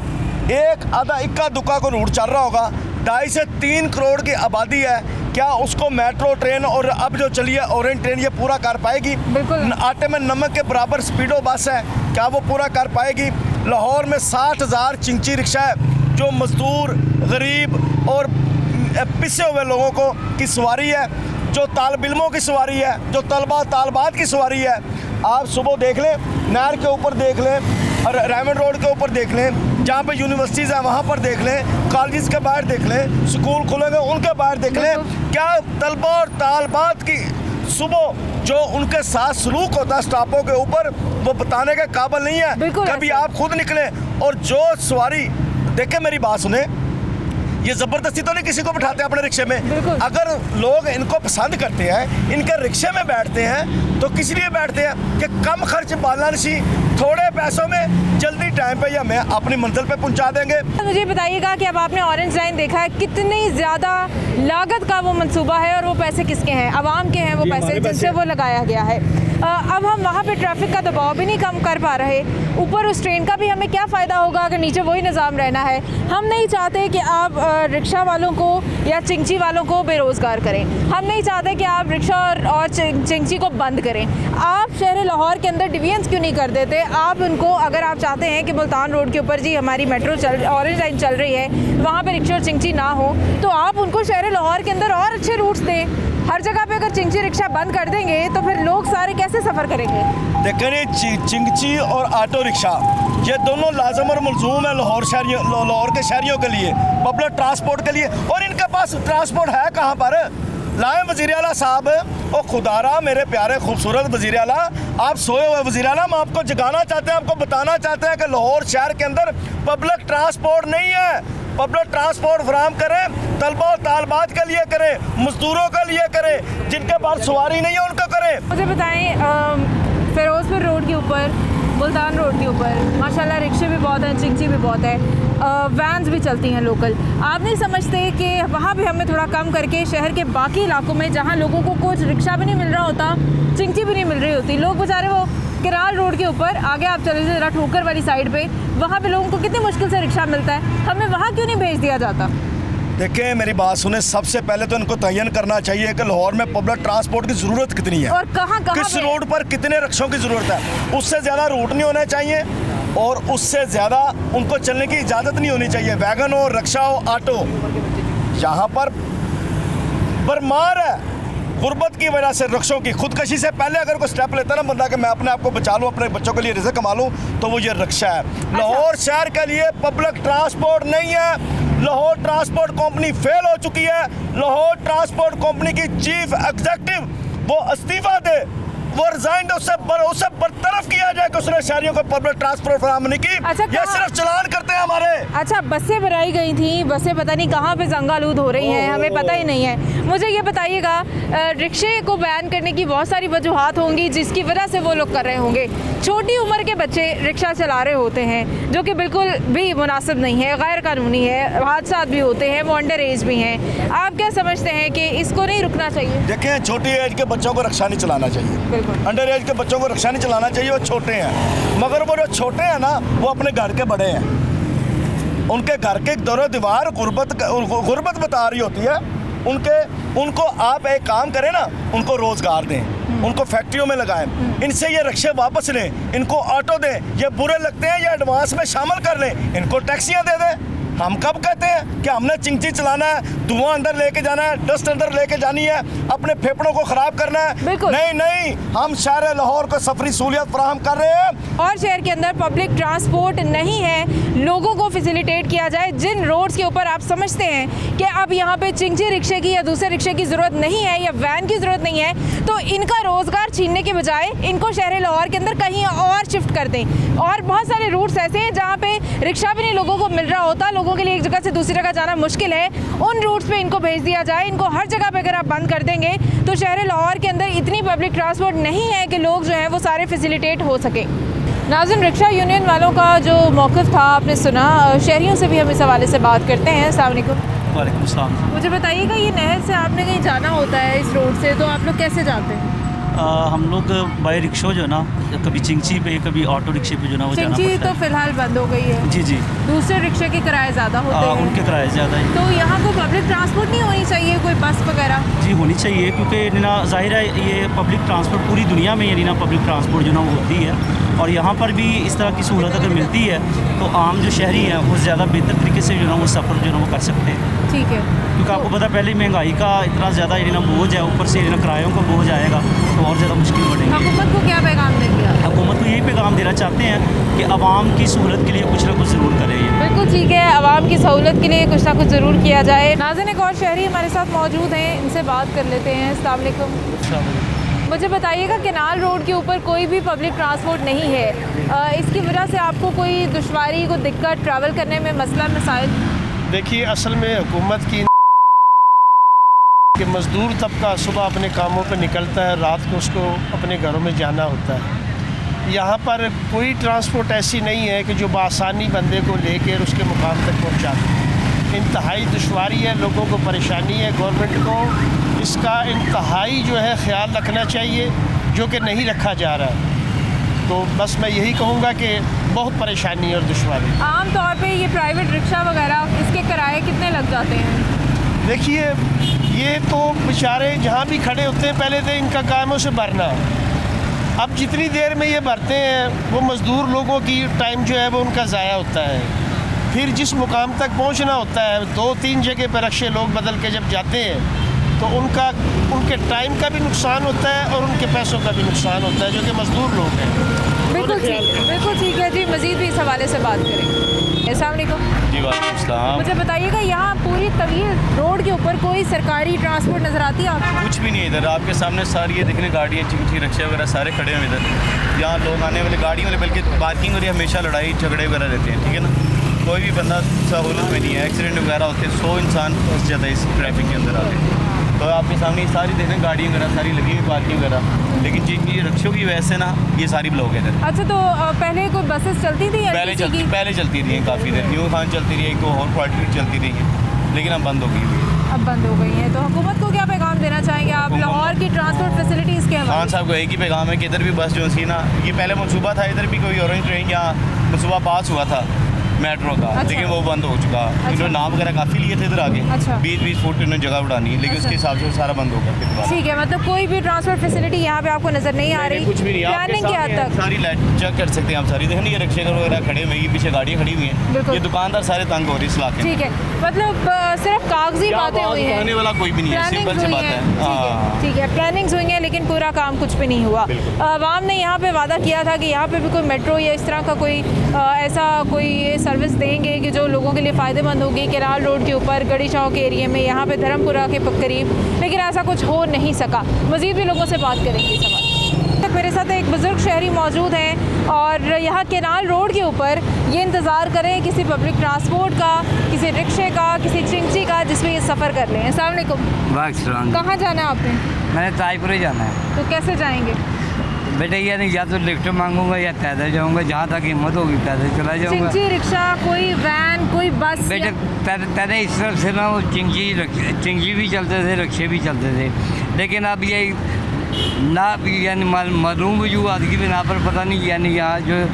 एक आधा इक्का दुक्का को रूट चल रहा होगा। 2.5 से 3 करोड़ की आबादी है, क्या उसको मेट्रो ट्रेन और अब जो चली है ऑरेंज ट्रेन ये पूरा कर पाएगी? बिल्कुल। आटे में नमक के बराबर स्पीडो बस है, क्या वो पूरा कर पाएगी? लाहौर में 60,000 चिंची रिक्शा है जो मजदूर, गरीब और पिसे हुए लोगों को की सवारी है, जो तालिब इल्मों की सवारी है, जो तलबा तालबात की सवारी है। आप सुबह देख लें, नहर के ऊपर देख लें और रेमंड रोड के ऊपर देख लें, जहाँ पे यूनिवर्सिटीज़ हैं वहाँ पर देख लें, कॉलेज के बाहर देख लें, स्कूल खुलेंगे उनके बाहर देख लें। क्या तलबा और तालबात की सुबह जो उनके साथ सलूक होता है स्टॉपों के ऊपर, वो बताने के काबिल नहीं है। कभी आप खुद निकले और जो सवारी देखें, मेरी बात सुने, ये ज़बरदस्ती तो नहीं किसी को बिठाते अपने रिक्शे में। अगर लोग इनको पसंद करते हैं, इनके रिक्शे में बैठते हैं, तो किस लिए बैठते हैं? कि कम खर्च बालानशी, थोड़े पैसों में जल्दी टाइम पे या मैं अपनी मंजिल पे पहुंचा देंगे। मुझे बताइएगा कि अब आपने ऑरेंज लाइन देखा है, कितनी ज़्यादा लागत का वो मंसूबा है और वो पैसे किसके हैं? आवाम के हैं वो पैसे जिनसे वो लगाया गया है। अब हम वहाँ पे ट्रैफिक का दबाव भी नहीं कम कर पा रहे, ऊपर उस ट्रेन का भी हमें क्या फ़ायदा होगा अगर नीचे वही निज़ाम रहना है। हम नहीं चाहते कि आप रिक्शा वालों को या चिंची वालों को बेरोज़गार करें, हम नहीं चाहते कि आप रिक्शा और चिंची को बंद करें। आप शहर लाहौर के अंदर डिवीजन्स क्यों नहीं कर देते? आप उनको, अगर आप चाहते हैं कि मुल्तान रोड के ऊपर जी हमारी मेट्रो ऑरेंज लाइन चल रही है, वहाँ पर रिक्शा और चिंची ना हो, तो आप उनको शहर लाहौर के अंदर और अच्छे रूट्स दें। हर जगह पे अगर चिंची रिक्शा बंद कर देंगे तो फिर लोग सारे कैसे सफ़र करेंगे? देखें, चिंची और ऑटो रिक्शा ये दोनों लाजम और मलजूम है लाहौर के शहरियों के लिए, पब्लिक ट्रांसपोर्ट के लिए। और इनके पास ट्रांसपोर्ट है कहाँ पर? लाए वज़ीर आला साहब, ओ खुदारा मेरे प्यारे खूबसूरत वज़ीर आला, आप सोए हुए वज़ीर आला, हम आपको जगाना चाहते हैं, आपको बताना चाहते हैं कि लाहौर शहर के अंदर पब्लिक ट्रांसपोर्ट नहीं है। पब्लिक ट्रांसपोर्ट फराम करें, तलबा और तालबात के लिए करें, मजदूरों के लिए करें, जिनके पास सवारी नहीं है उनको करें। मुझे बताएं, फिरोजपुर रोड के ऊपर, मुल्तान रोड के ऊपर माशाल्लाह रिक्शे भी बहुत हैं, चिंची भी बहुत है, वैन्स भी चलती हैं लोकल। आप नहीं समझते कि वहाँ भी हमें थोड़ा कम करके शहर के बाकी इलाकों में जहाँ लोगों को कुछ रिक्शा भी नहीं मिल रहा होता, चिंची भी नहीं मिल रही होती, लोग बेचारे वो केनाल रोड के ऊपर आगे आप चले जाइए ज़रा ठोकर वाली साइड पे, वहाँ पे लोगों को कितनी मुश्किल से रिक्शा मिलता है, हमें वहाँ क्यों नहीं भेज दिया जाता? देखें, मेरी बात सुने, सबसे पहले तो इनको तयन करना चाहिए कि लाहौर में पब्लिक ट्रांसपोर्ट की ज़रूरत कितनी है और कहाँ किस रोड पर कितने रिक्शों की ज़रूरत है। उससे ज़्यादा रूट नहीं होना चाहिए और उससे ज़्यादा उनको चलने की इजाज़त नहीं होनी चाहिए। वैगन हो, रिक्शा हो, ऑटो, यहाँ पर बरमार है गुर्बत की वजह से। रिक्शों की खुदकशी से पहले अगर कोई स्टेप लेता ना बंदा कि मैं अपने आप को बचा लूँ, अपने बच्चों के लिए रिज़्क़ कमा लूँ, तो वो ये रिक्शा है। लाहौर शहर के लिए पब्लिक ट्रांसपोर्ट नहीं है। लाहौर ट्रांसपोर्ट कंपनी फेल हो चुकी है। लाहौर ट्रांसपोर्ट कंपनी की चीफ एग्जीक्यूटिव वो इस्तीफा दे, वो रिजाइन, उससे बरतरफ किया जाए कि उसने शहरियों को पब्लिक ट्रांसपोर्ट फराहम नहीं की। अच्छा, ये सिर्फ चलान करते हैं हमारे। अच्छा, बसें भराई गई थी, बसें पता नहीं कहाँ पे जंगालूद हो रही हैं, हमें पता ही नहीं है। मुझे ये बताइएगा, रिक्शे को बैन करने की बहुत सारी वजूहात होंगी जिसकी वजह से वो लोग कर रहे होंगे। छोटी उम्र के बच्चे रिक्शा चला रहे होते हैं जो कि बिल्कुल भी मुनासिब नहीं है, गैर कानूनी है, हादसा भी होते हैं, वो अंडर एज भी हैं। आप क्या समझते हैं कि इसको नहीं रुकना चाहिए? देखें, छोटी एज के बच्चों को रिक्शा नहीं चलाना चाहिए, अंडर एज के बच्चों को रिक्शा नहीं चलाना चाहिए, वो छोटे हैं। मगर वो जो छोटे हैं ना, वो अपने घर के बड़े हैं, उनके घर के दरो दीवार गुर्बत बता रही होती है। उनको आप एक काम करें ना, उनको रोज़गार दें, उनको फैक्ट्रियों में लगाएं, इनसे ये रिक्शे वापस लें, इनको ऑटो दें। ये बुरे लगते हैं, ये एडवांस में शामिल कर लें, इनको टैक्सियाँ दे दें, हम कब कहते हैं कि हमने चिंची चलाना है, धुआं अंदर लेके जाना है, डस्ट अंदर लेके जानी है, अपने फेफड़ों को ख़राब करना है? बिल्कुल नहीं नहीं, हम शहर लाहौर को सफरी सहूलियत फराहम कर रहे हैं। और शहर के अंदर पब्लिक ट्रांसपोर्ट नहीं है, लोगों को फैसिलिटेट किया जाए। जिन रोड्स के ऊपर आप समझते हैं कि अब यहाँ पे चिंची रिक्शे की या दूसरे रिक्शे की ज़रूरत नहीं है या वैन की ज़रूरत नहीं है, तो इनका रोज़गार छीनने के बजाय इनको शहर लाहौर के अंदर कहीं और शिफ्ट कर दें। और बहुत सारे रूट्स ऐसे हैं जहाँ पे रिक्शा भी नहीं लोगों को मिल रहा होता, लोगों के लिए एक जगह से दूसरी जगह जाना मुश्किल है, उन रूट्स पे इनको भेज दिया जाए। इनको हर जगह पे अगर आप बंद कर देंगे तो शहर लाहौर के अंदर इतनी पब्लिक ट्रांसपोर्ट नहीं है कि लोग जो हैं वो सारे फैसिलिटेट हो सके। नाज़िम, रिक्शा यूनियन वालों का जो मौक़िफ़ था आपने सुना, शहरियों से भी हम इस हवाले से बात करते हैं। अस्सलाम वालेकुम। वालेकुम सलाम। मुझे बताइएगा, ये नहर से आपने कहीं जाना होता है इस रोड से, तो आप लोग कैसे जाते हैं? हम लोग बाई रिक्शा जो है ना, कभी चिंची पे कभी ऑटो रिक्शे पे जो ना वो जाना चिंची पड़ता तो है। फ़िलहाल बंद हो गई है। जी जी। दूसरे रिक्शे के किराए ज़्यादा होते हैं। उनके किराए ज़्यादा है। तो यहाँ को पब्लिक ट्रांसपोर्ट नहीं होनी चाहिए, कोई बस वगैरह? जी होनी चाहिए, क्योंकि ना ज़ाहिर है ये पब्लिक ट्रांसपोर्ट पूरी दुनिया में यानी ना पब्लिक ट्रांसपोर्ट जो ना वो होती है, और यहाँ पर भी इस तरह की सहूलत अगर मिलती है तो आम जो शहरी हैं वो ज़्यादा बेहतर तरीके से जो ना वो सफ़र जो ना वो कर सकते हैं। ठीक है। क्योंकि आपको पता पहले महंगाई का इतना ज़्यादा यानी ना बोझ है, ऊपर से ना किरायों का बोझ आएगा तो और ज़्यादा मुश्किल बढ़ेगी। हुकूमत को क्या पैगाम देंगे आप? हुकूमत को यही पैगाम देना चाहते हैं कि आवाम की सहूलत के लिए कुछ ना कुछ ज़रूर करें। बिल्कुल ठीक है, आवाम की सहूलत के लिए कुछ ना कुछ ज़रूर किया जाए। नाज़िन, एक और शहरी हमारे साथ मौजूद हैं, इनसे बात कर लेते हैं। अस्सलाम वालेकुम। मुझे बताइएगा, केनाल रोड के ऊपर कोई भी पब्लिक ट्रांसपोर्ट नहीं है, इसकी वजह से आपको कोई दुश्वारी, कोई दिक्कत ट्रैवल करने में मसला मसाइल? देखिए, असल में हुकूमत की कि मज़दूर तबका सुबह अपने कामों पर निकलता है, रात को उसको अपने घरों में जाना होता है। यहाँ पर कोई ट्रांसपोर्ट ऐसी नहीं है कि जो बआसानी बंदे को लेकर उसके मुकाम तक पहुँचा दे। इंतहाई दुश्वारी है, लोगों को परेशानी है। गवर्नमेंट को इसका इंतहाई जो है ख्याल रखना चाहिए, जो कि नहीं रखा जा रहा है। तो बस मैं यही कहूँगा कि बहुत परेशानी और दुश्वारी। आम तौर पे ये प्राइवेट रिक्शा वगैरह, इसके किराए कितने लग जाते हैं? देखिए, ये तो बेचारे जहाँ भी खड़े होते हैं, पहले तो इनका काम है उसे भरना। अब जितनी देर में ये भरते हैं वो मज़दूर लोगों की टाइम जो है वो उनका ज़ाया होता है। फिर जिस मुकाम तक पहुंचना होता है, 2-3 जगह पर रिक्शे लोग बदल के जब जाते हैं तो उनके टाइम का भी नुकसान होता है और उनके पैसों का भी नुकसान होता है, जो कि मज़दूर लोग हैं। बिल्कुल ठीक है जी, मज़ीद भी इस हवाले से बात करेंगे। अस्सलाम वालेकुम। जी वालेकुम सलाम। मुझे बताइएगा, यहाँ पूरी तवील रोड के ऊपर कोई सरकारी ट्रांसपोर्ट नज़र आती है आपको? कुछ भी नहीं इधर, आपके सामने सारी ये दिखने गाड़ियाँ, चिंची रिक्शे वगैरह सारे खड़े हैं इधर। यहाँ लोग आने वाले गाड़ी वाले, बल्कि पार्किंग और हमेशा लड़ाई झगड़े वगैरह रहते हैं, ठीक है ना। कोई भी बंदा सहूलत में नहीं है, एक्सीडेंट वगैरह होते हैं, 100 इंसान फंस जाता है इस ट्रैफिक के अंदर आके। तो आपके सामने सारी देखें गाड़ियाँ वगैरह सारी लगी हुई, पार्किंग वगैरह, लेकिन जिनकी रिक्शों की वजह से ना ये सारी ब्लॉक है इधर। अच्छा, तो पहले कोई बसेस चलती थी? पहले चलती रही हैं काफ़ी देर, न्यू खान चलती रही है, एक और क्वालिटी चलती रही है, लेकिन अब बंद हो गई हुई है। अब बंद हो गई हैं, तो हुकूमत को क्या पैगाम देना चाहेंगे आप लाहौर की ट्रांसपोर्ट फैसिलिटीज़ के हवाले? खान साहब को एक ही पैगाम है कि इधर भी बस जो सी ना, ये पहले मनसूबा था, इधर भी कोई ऑरेंज ट्रेन यहाँ मनसूबा पास हुआ था मेट्रो का। अच्छा। लेकिन वो बंद हो चुका। इन्होंने नाम वगैरह काफ़ी लिए थे इधर आगे। अच्छा। 20-20 फुट इन्होंने जगह उड़ानी है, लेकिन अच्छा। उसके हिसाब से सारा बंद होगा। ठीक है, मतलब कोई भी ट्रांसपोर्ट फैसिलिटी यहाँ पे आपको नज़र नहीं आ रही? कुछ भी नहीं। प्लानिंग क्या तक? सारी लाइट चेक कर सकते हैं आप, सारी देखें, ये रिक्शे वगैरह खड़े हुए हैं, पीछे गाड़ियाँ खड़ी हुई हैं, ये दुकानदार सारे तंग हो रही है इस इलाके में। ठीक है, मतलब सिर्फ कागजी बातें हुई हैं, आने वाला कोई भी नहीं है, सिंपल सी बात है। ठीक है, प्लानिंग्स हुई हैं, लेकिन पूरा काम कुछ भी नहीं हुआ। आवाम ने यहाँ पे वादा किया था कि यहाँ पे भी कोई मेट्रो या इस तरह का कोई ऐसा कोई सर्विस देंगे कि जो लोगों के लिए फ़ायदेमंद होगी। केनाल रोड के ऊपर गड़ी चौक एरिया में, यहाँ पे धर्मपुरा के करीब, लेकिन ऐसा कुछ हो नहीं सका। मज़ीद भी लोगों से बात करेंगे इस सवाल तक। मेरे साथ एक बुज़ुर्ग शहरी मौजूद हैं और यहाँ केनाल रोड के ऊपर ये इंतज़ार करें किसी पब्लिक ट्रांसपोर्ट का, किसी रिक्शे का, किसी चिंची का, जिसमें ये सफ़र कर लें। अस्सलाम वालेकुम। कहाँ जाना है आपने? मैंने ताजपुर ही जाना है। तो कैसे जाएंगे? बेटे ये नहीं, या तो लिफ्ट मांगूंगा या पैदल जाऊंगा, जहाँ तक हिम्मत होगी पैदल चला जाऊंगा। चिंची रिक्शा, कोई वैन, कोई बस? बेटे पहले इस तरफ से ना वो चिंची भी चलते थे, रिक्शे भी चलते थे, लेकिन अब ये ना यानी मालूम वजूहत की बिना पर पता नहीं यानी यहाँ जो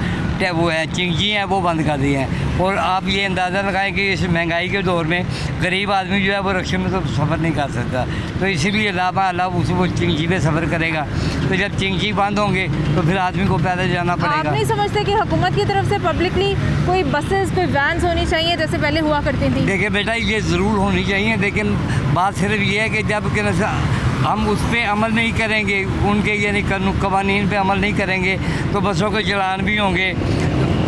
वो है चिंची हैं वो बंद कर दी हैं। और आप ये अंदाज़ा लगाएं कि इस महंगाई के दौर में गरीब आदमी जो है वो रिक्शे में तो सफ़र नहीं कर सकता, तो इसीलिए अल्लाह उसको चिंची पे सफ़र करेगा। तो जब चिंची बंद होंगे तो फिर आदमी को पैदल जाना आप पड़ेगा। नहीं समझते कि हुकूमत की तरफ से पब्लिकली कोई बसेस कोई वैन्स होनी चाहिए जैसे पहले हुआ करती थी? देखिए बेटा, ये ज़रूर होनी चाहिए, लेकिन बात सिर्फ ये है कि जब कि हम उस पर अमल नहीं करेंगे, उनके यानी कवानीन पे अमल नहीं करेंगे तो बसों के चलान भी होंगे।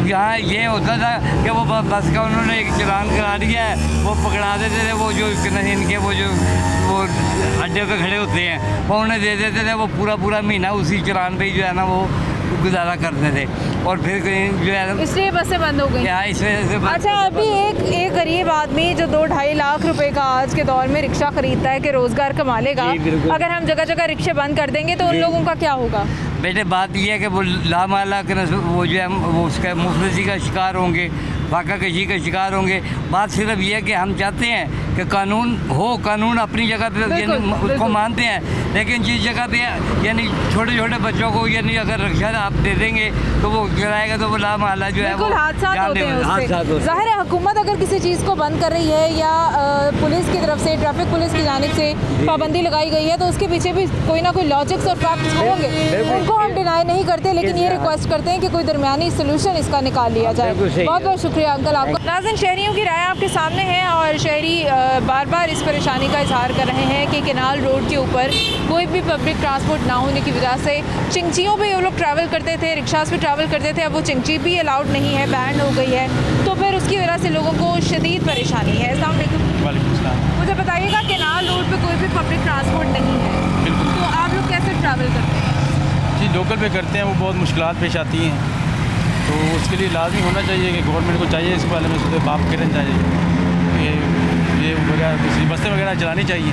यहाँ ये होता था कि वो बस का उन्होंने एक चलान करा दिया है, वो पकड़ा देते थे, वो जो इनके वो अड्डे पे खड़े होते हैं वो उन्हें दे देते थे, वो पूरा महीना उसी चलान पे ही जो है ना वो गुजारा करते थे, और फिर जो है इसलिए बसें बंद हो गई। इस वजह से अच्छा, अभी एक गरीब आदमी जो 2-2.5 लाख रुपए का आज के दौर में रिक्शा खरीदता है कि रोजगार कमा लेगा, अगर हम जगह जगह रिक्शे बंद कर देंगे तो उन लोगों का क्या होगा? बेटे बात यह है कि वो लामाला वो जो है वो उसका मुफलिसी का शिकार होंगे, फाका कशी का शिकार होंगे। बात सिर्फ ये है कि हम चाहते हैं कि कानून हो, कानून अपनी जगह पे यानी उसको मानते हैं, लेकिन जिस जगह पे यानी छोटे छोटे बच्चों को यानी अगर रक्षा आप दे देंगे तो वो गिराएगा तो वो लामाला जो है वो हादसा होते हैं उससे। जाहिर है हुकूमत अगर किसी चीज़ को बंद कर रही है या पुलिस की तरफ से, ट्रैफिक पुलिस की जानिब से पाबंदी लगाई गई है तो उसके पीछे भी कोई ना कोई लॉजिक्स और फैक्ट्स होंगे, उनको हम डिनाई नहीं करते, लेकिन ये रिक्वेस्ट करते हैं कि कोई दरमियानी सोल्यूशन इसका निकाल लिया जाए। बहुत बहुत शुक्रिया अंकल आपको। नाज़रीन, शहरियों की राय आपके सामने है और शहरी बार बार इस परेशानी का इजहार कर रहे हैं कि केनाल रोड के ऊपर कोई भी पब्लिक ट्रांसपोर्ट ना होने की वजह से चिंचियों पे वो लोग ट्रैवल करते थे, रिक्शास पे ट्रैवल करते थे, अब वो चिंची भी अलाउड नहीं है, बैन हो गई है, तो फिर उसकी वजह से लोगों को शदीद परेशानी है। अस्सलाम वालेकुम। मुझे बताइएगा, केनाल रोड पे कोई भी पब्लिक ट्रांसपोर्ट नहीं है, तो आप लोग कैसे ट्रैवल करते हैं? जी, लोकल पे करते हैं, वो बहुत मुश्किलात पेश आती हैं, तो उसके लिए लाजमी होना चाहिए कि गवर्नमेंट को चाहिए इस बारे में सुबह बाप करना चाहिए, ये वगैरह दूसरी बसें वगैरह चलानी चाहिए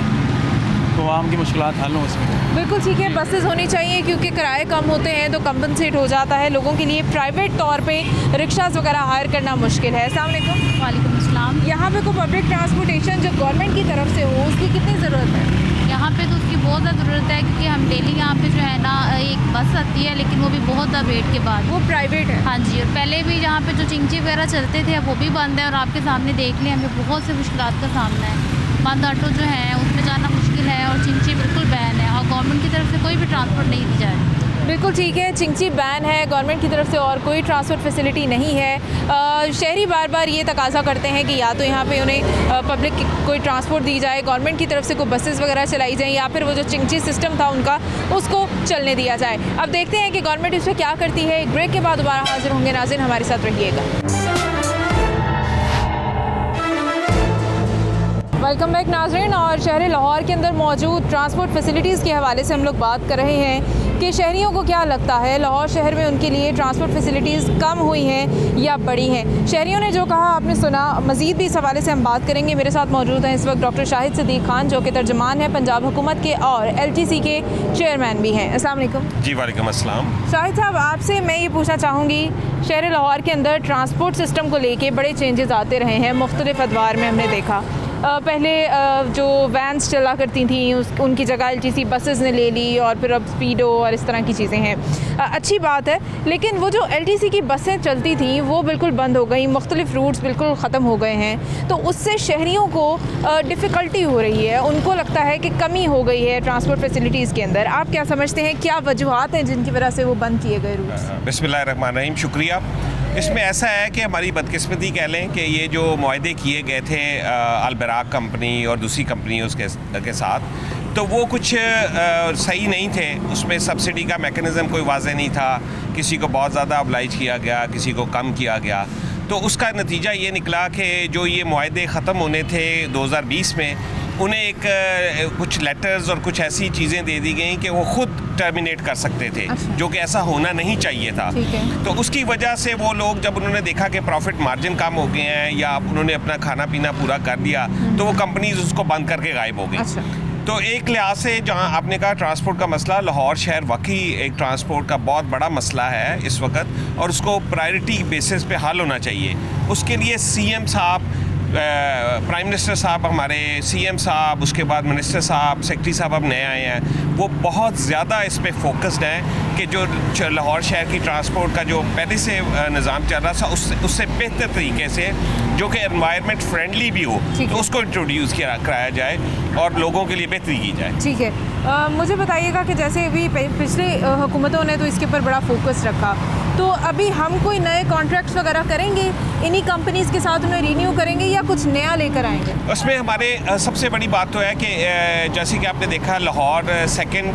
तो आम की मुश्किलात हल हों इसमें। बिल्कुल ठीक है, बसेस होनी चाहिए क्योंकि किराए कम होते हैं तो कंपनसेट हो जाता है लोगों के लिए। प्राइवेट तौर पे रिक्शास वगैरह हायर करना मुश्किल है। अस्सलाम वालेकुम। वालेकुम अस्सलाम। यहाँ पे कोई पब्लिक ट्रांसपोर्टेशन जो गवर्नमेंट की तरफ से हो उसकी कितनी ज़रूरत है? यहाँ पे तो उसकी बहुत ज़्यादा ज़रूरत है क्योंकि हम डेली यहाँ पे जो है ना एक बस आती है, लेकिन वो भी बहुत ज़्यादा वेट के बाद। वो प्राइवेट है? हाँ जी, और पहले भी यहाँ पे जो चिंची वगैरह चलते थे अब वो भी बंद है, और आपके सामने देख लें हमें बहुत से मुश्किलात का सामना है। बंद ऑटो जो है उसमें जाना मुश्किल है और चिंची बिल्कुल बैन है और गवर्नमेंट की तरफ से कोई भी ट्रांसपोर्ट नहीं दी जा रही। बिल्कुल ठीक है, चिंची बैन है, गवर्नमेंट की तरफ से और कोई ट्रांसपोर्ट फैसिलिटी नहीं है। शहरी बार बार ये तकाजा करते हैं कि या तो यहाँ पे उन्हें पब्लिक कोई ट्रांसपोर्ट दी जाए, गवर्नमेंट की तरफ से कोई बसेस वगैरह चलाई जाएँ, या फिर वो जो चिंची सिस्टम था उनका उसको चलने दिया जाए। अब देखते हैं कि गवर्नमेंट इस पर क्या करती है। एक ब्रेक के बाद दोबारा हाजिर होंगे। नाज़रीन, हमारे साथ रहिएगा। वेलकम बैक नाज़रीन। और शहर लाहौर के अंदर मौजूद ट्रांसपोर्ट फैसिलिटीज़ के हवाले से हम लोग बात कर रहे हैं कि शहरियों को क्या लगता है लाहौर शहर में उनके लिए ट्रांसपोर्ट फैसिलिटीज़ कम हुई हैं या बढ़ी हैं। शहरियों ने जो कहा आपने सुना, मज़ीद भी इस हवाले से हम बात करेंगे। मेरे साथ मौजूद हैं इस वक्त डॉक्टर शाहिद सिद्दीक खान जो कि तर्जुमान है पंजाब हुकूमत के और LTC के चेयरमैन भी हैं। अस्सलाम वालेकुम। जी वालेकुम अस्सलाम। शाहिद साहब, आपसे मैं ये पूछना चाहूँगी, शहर लाहौर के अंदर ट्रांसपोर्ट सिस्टम को लेके बड़े चेंजेस आते रहे हैं, मुख्तलिफ अदवार में हमने देखा। पहले जो वैन्स चला करती थी उनकी जगह LTC बसेस ने ले ली और फिर अब स्पीडो और इस तरह की चीज़ें हैं। अच्छी बात है, लेकिन वो जो LTC की बसें चलती थी वो बिल्कुल बंद हो गई, मुख्तलिफ रूट्स बिल्कुल ख़त्म हो गए हैं, तो उससे शहरियों को डिफ़िकल्टी हो रही है, उनको लगता है कि कमी हो गई है ट्रांसपोर्ट फैसिलिटीज़ के अंदर। आप क्या समझते हैं, क्या वजूहात हैं जिनकी वजह से वो बंद किए गए रूट्स? बिस्मिल्लाहिर्रहमानिर्रहीम, शुक्रिया। इसमें ऐसा है कि हमारी बदकिस्मती कह लें कि ये जो मुआहदे किए गए थे अलबराक कंपनी और दूसरी कंपनियों के साथ, तो वो कुछ सही नहीं थे। उसमें सब्सिडी का मेकनिज़म कोई वाज़ेह नहीं था, किसी को बहुत ज़्यादा ऑब्लाइज किया गया, किसी को कम किया गया। तो उसका नतीजा ये निकला कि जो ये मुआहदे ख़त्म होने थे 2020 में, उन्हें एक कुछ लेटर्स और कुछ ऐसी चीज़ें दे दी गई कि वो ख़ुद टर्मिनेट कर सकते थे। अच्छा। जो कि ऐसा होना नहीं चाहिए था। तो उसकी वजह से वो लोग जब उन्होंने देखा कि प्रॉफिट मार्जिन कम हो गए हैं या उन्होंने अपना खाना पीना पूरा कर दिया, तो वो कंपनीज उसको बंद करके गायब हो गई। अच्छा। तो एक लिहाज से जहाँ आपने कहा ट्रांसपोर्ट का मसला, लाहौर शहर वाकई एक ट्रांसपोर्ट का बहुत बड़ा मसला है इस वक्त, और उसको प्रायोरिटी बेसिस पे हल होना चाहिए। उसके लिए CM साहब, प्राइम मिनिस्टर साहब, हमारे CM साहब, उसके बाद मिनिस्टर साहब, सेक्रेटरी साहब अब नए आए हैं, वो बहुत ज़्यादा इस पर फोकस्ड हैं कि जो लाहौर शहर की ट्रांसपोर्ट का जो पहले से निज़ाम चल रहा था उससे बेहतर तरीके से, जो कि एनवायरनमेंट फ्रेंडली भी हो, तो उसको इंट्रोड्यूस कराया जाए। और लोगों के लिए बेहतरी की जाए। ठीक है, मुझे बताइएगा कि जैसे अभी पिछले हुकूमतों ने तो इसके ऊपर बड़ा फोकस रखा, तो अभी हम कोई नए कॉन्ट्रैक्ट्स वगैरह करेंगे इन्हीं कंपनीज़ के साथ, उन्हें रीन्यू करेंगे या कुछ नया लेकर आएंगे? उसमें हमारे सबसे बड़ी बात तो है कि जैसे कि आपने देखा, लाहौर सेकंड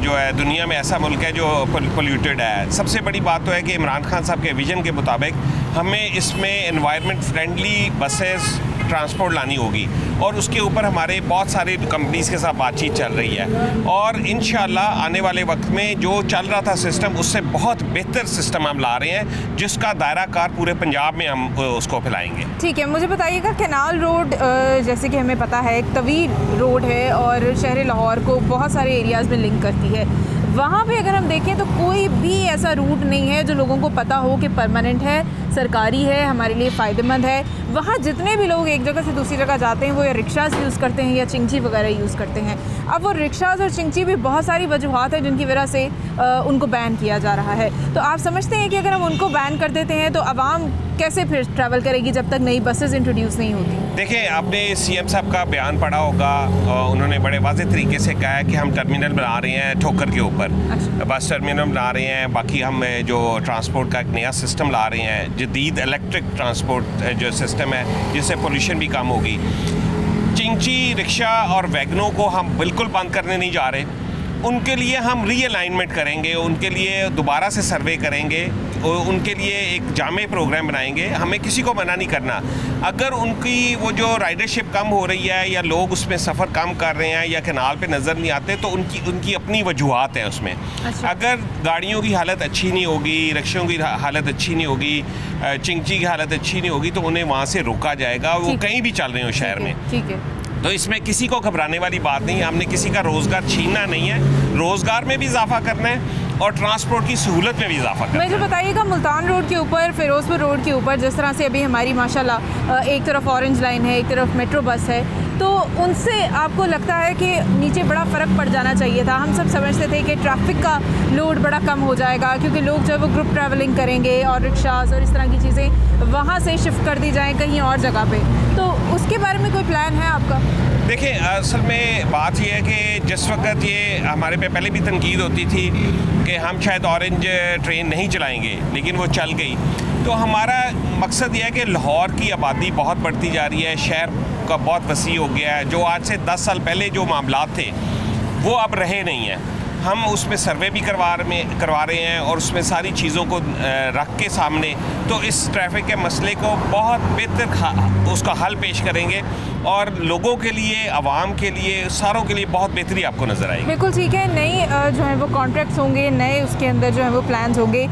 जो है दुनिया में ऐसा मुल्क है जो पोल्यूटेड है। सबसे बड़ी बात तो है कि इमरान खान साहब के विजन के मुताबिक हमें इसमें एनवायरनमेंट फ्रेंडली बसेस ट्रांसपोर्ट लानी होगी, और उसके ऊपर हमारे बहुत सारे कंपनीज़ के साथ बातचीत चल रही है, और इंशाल्लाह आने वाले वक्त में जो चल रहा था सिस्टम, उससे बहुत बेहतर सिस्टम हम ला रहे हैं, जिसका दायरा कार पूरे पंजाब में हम उसको फैलाएंगे। ठीक है, मुझे बताइएगा कैनाल रोड जैसे कि हमें पता है एक तवील रोड है और शहर लाहौर को बहुत सारे एरियाज़ में लिंक करती है, वहाँ पे अगर हम देखें तो कोई भी ऐसा रूट नहीं है जो लोगों को पता हो कि परमानेंट है, सरकारी है, हमारे लिए फ़ायदेमंद है। वहाँ जितने भी लोग एक जगह से दूसरी जगह जाते हैं वो या रिक्शाज़ यूज़ करते हैं या चिंची वगैरह यूज़ करते हैं। अब वो रिक्शाज़ और चिंची भी बहुत सारी वजूहात हैं जिनकी वजह से उनको बैन किया जा रहा है। तो आप समझते हैं कि अगर हम उनको बैन कर देते हैं तो आवाम कैसे फिर ट्रैवल करेगी जब तक नई बसेस इंट्रोड्यूस नहीं होती? देखिए, आपने सीएम साहब का बयान पढ़ा होगा, उन्होंने बड़े वाज़ेह तरीके से कहा है कि हम टर्मिनल बना रहे हैं ठोकर के ऊपर, बस टर्मिनल बना रहे हैं, बाकी हम जो ट्रांसपोर्ट का एक नया सिस्टम ला रहे हैं, जदीद इलेक्ट्रिक ट्रांसपोर्ट जो सिस्टम है, जिससे पोल्यूशन भी कम होगी। चिंची, रिक्शा और वैगनों को हम बिल्कुल बंद करने नहीं जा रहे, उनके लिए हम रीअलाइनमेंट करेंगे, उनके लिए दोबारा से सर्वे करेंगे, उनके लिए एक जामे प्रोग्राम बनाएंगे। हमें किसी को मना नहीं करना। अगर उनकी वो जो राइडरशिप कम हो रही है या लोग उसमें सफ़र कम कर रहे हैं या कैनाल पे नज़र नहीं आते, तो उनकी अपनी वजूहात हैं उसमें। अगर गाड़ियों की हालत अच्छी नहीं होगी, रिक्शों की हालत अच्छी नहीं होगी, चिंची की हालत अच्छी नहीं होगी, तो उन्हें वहाँ से रोका जाएगा, वो कहीं भी चल रहे हो शहर में। ठीक है, तो इसमें किसी को घबराने वाली बात नहीं है। हमने किसी का रोज़गार छीनना नहीं है, रोज़गार में भी इजाफा करना है और ट्रांसपोर्ट की सहूलत में भी इजाफा करना है। मुझे बताइएगा, मुल्तान रोड के ऊपर, फिरोजपुर रोड के ऊपर जिस तरह से अभी हमारी माशाल्लाह एक तरफ ऑरेंज लाइन है, एक तरफ मेट्रो बस है, तो उनसे आपको लगता है कि नीचे बड़ा फ़र्क पड़ जाना चाहिए था? हम सब समझते थे कि ट्रैफिक का लोड बड़ा कम हो जाएगा क्योंकि लोग जो है वो ग्रुप ट्रैवलिंग करेंगे और रिक्शास और इस तरह की चीज़ें वहाँ से शिफ्ट कर दी जाएँ कहीं और जगह पे, तो उसके बारे में कोई प्लान है आपका? देखिए, असल में बात यह है कि जिस वक्त ये हमारे पे पहले भी तनकीद होती थी कि हम शायद ऑरेंज ट्रेन नहीं चलाएंगे, लेकिन वो चल गई। तो हमारा मकसद ये है कि लाहौर की आबादी बहुत बढ़ती जा रही है, शहर का बहुत वसी हो गया है। जो आज से 10 साल पहले जो मामलात थे वो अब रहे नहीं हैं। हम उसमें सर्वे भी करवा रहे हैं और उसमें सारी चीज़ों को रख के सामने, तो इस ट्रैफिक के मसले को बहुत बेहतर उसका हल पेश करेंगे और लोगों के लिए, आवाम के लिए, सारों के लिए बहुत बेहतरी आपको नज़र आएगी। बिल्कुल ठीक है। नई जो है वो कॉन्ट्रैक्ट्स होंगे, नए उसके अंदर जो है वो प्लान्स होंगे।